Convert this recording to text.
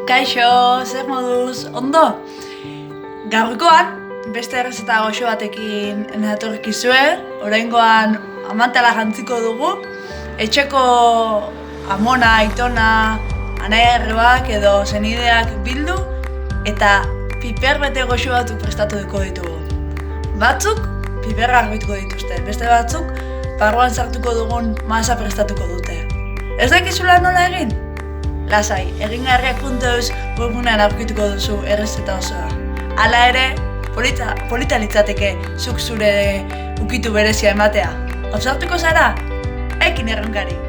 Kaixo, zer moduz, ondo? Gaurkoan, beste errezeta goxo batekin natorkizue, oraingoan amantala jantziko dugu, etxeko amona, aitona, anaia edo senideak bildu, eta piper bete goxo batzuk prestatuko ditugu. Batzuk, piperra argituko dituzte, beste batzuk, barruan sartuko dugun masa prestatuko dute. Ez dakizula nola egin? Lasai, egingarriak.eus webgunean aurkituko duzu errezeta osoa. Hala ere, polita litzateke zuk zure ukitu berezia ematea. Ausartuko zara? Ekin erronkari!